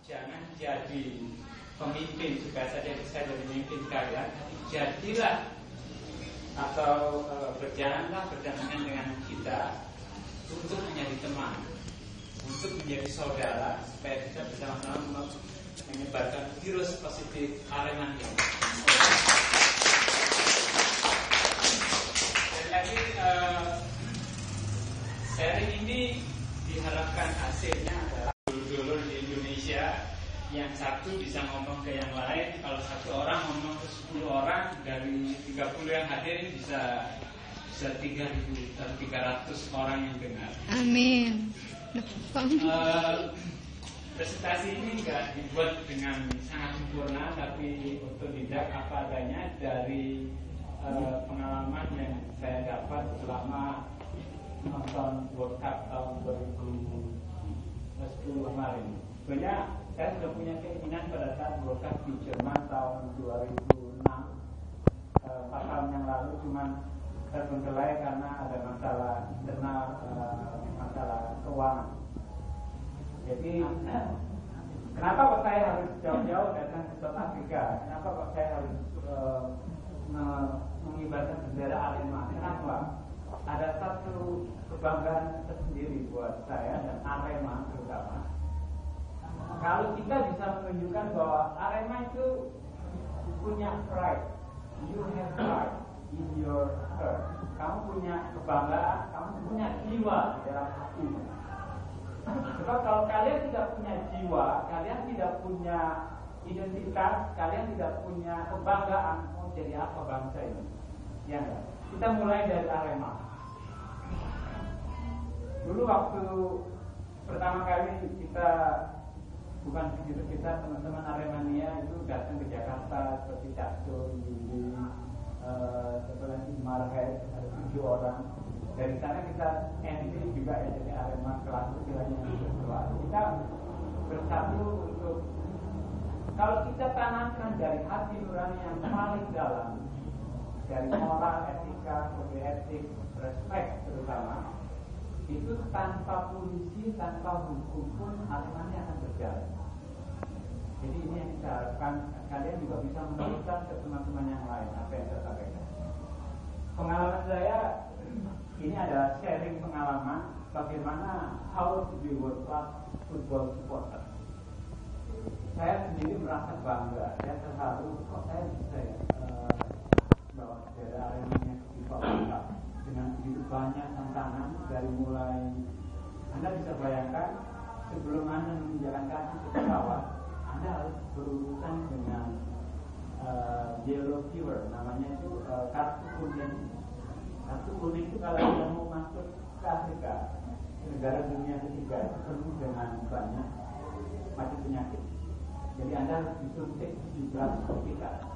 Jangan jadi pemimpin supaya saya jadi pemimpin kalian, jadilah atau berjalanlah berdampingan dengan kita untuk menjadi teman, untuk menjadi saudara, supaya kita bersama-sama menyebarkan virus positif Aremania. Dan lagi sharing ini diharapkan hasilnya adalah dulur-dulur di Indonesia yang satu bisa ngomong ke yang lain. Kalau satu orang ngomong ke 10 orang, dari 30 yang hadir bisa 3.300 orang yang dengar. Amin. Presentasi ini enggak dibuat dengan sangat sempurna, tapi otodidak apa adanya dari pengalaman yang saya dapat selama nonton World Cup tahun 2010 kemarin. Sebenarnya saya sudah punya keinginan pada saat World Cup di Jerman tahun 2006, 4 tahun yang lalu, cuman terbengkelai karena ada masalah internal, masalah keuangan. Jadi kenapa kok saya harus jauh-jauh datang ke South Africa? Kenapa kok saya harus mengibarkan bendera Arema? Kenapa? Ada satu kebanggaan tersendiri buat saya dan Arema terutama. Kalau kita bisa menunjukkan bahwa Arema itu punya pride, you have pride in your heart. Kamu punya kebanggaan, kamu punya jiwa di dalam hati. Sebab kalau kalian tidak punya jiwa, kalian tidak punya identitas, kalian tidak punya kebanggaan, mau jadi apa bangsa ini? Ya enggak? Kita mulai dari Arema. Dulu waktu pertama kali kita, bukan kita teman-teman Aremania itu datang ke Jakarta seperti Cakso, Yuli, setelah di Marrakesh ada 7 orang. Dari sana kita entry juga ya, jadi Arema kelas istilahnya virtual. Kita bersatu untuk, kalau kita tanamkan dari hati nurani yang paling dalam, dari moral, etika, kode etik, respect terutama, itu tanpa polisi, tanpa hukum pun Aremania akan berjalan. Jadi ini yang kita harapkan, kalian juga bisa meneruskan ke teman-teman yang lain apa yang saya sampaikan. Pengalaman saya ini adalah sharing pengalaman bagaimana how to be world class football supporter. Saya sendiri merasa bangga, saya terharu kok saya bisa bawa bendera Aremania ke FIFA World Cup dengan begitu banyak tantangan. Dari mulai, Anda bisa bayangkan sebelum Anda menginjakan kaki ke pesawat, Anda harus berurusan dengan yellow fever, namanya itu kartu kuning. Kartu kuning itu kalau Anda mau masuk ke Afrika, ke negara dunia ketiga, itu penuh dengan banyak macam penyakit. Jadi Anda harus disuntik 17 sertifikat,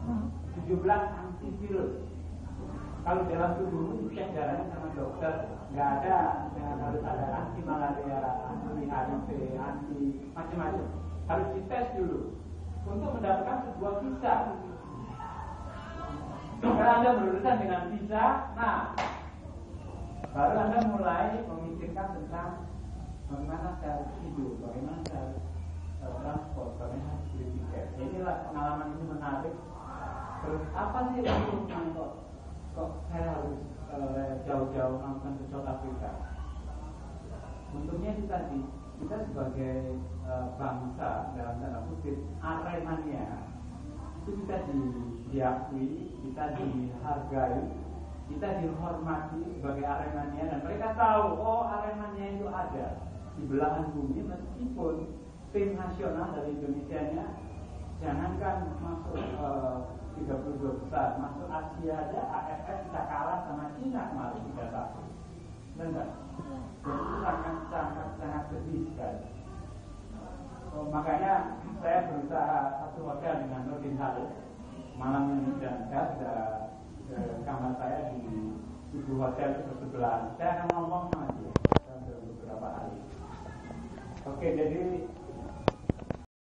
17 antivirus. Kalau dalam tubuh dicek darahnya sama dokter, nggak ada, harus ada anti malaria, anti HIV, anti macam-macam. Harus dites dulu untuk mendapatkan sebuah visa. Kalau Anda berurusan dengan visa, nah baru Anda mulai memikirkan tentang bagaimana saya harus hidup, bagaimana saya harus transport, bagaimana harus beli tiket. Inilah pengalaman ini menarik. Terus apa sih yang kok saya harus jauh-jauh nonton ke South Africa? Untungnya itu tadi, kita sebagai bangsa dalam tanda kutip Aremania itu kita diakui, kita dihargai, kita dihormati sebagai Aremania, dan mereka tahu oh Aremania itu ada di belahan bumi, meskipun tim nasional dari Indonesia-nya jangankan masuk 32 besar, masuk Asia aja AFF kita kalah sama Cina kemarin 3-1. Benar? Jadi itu sangat sedih sekali. Makanya saya berusaha satu hotel dengan Nurdin Halil malam ini, dan saya sudah kamar saya di hotel sebelah. Saya akan ngomong sama dia beberapa hari. Oke, jadi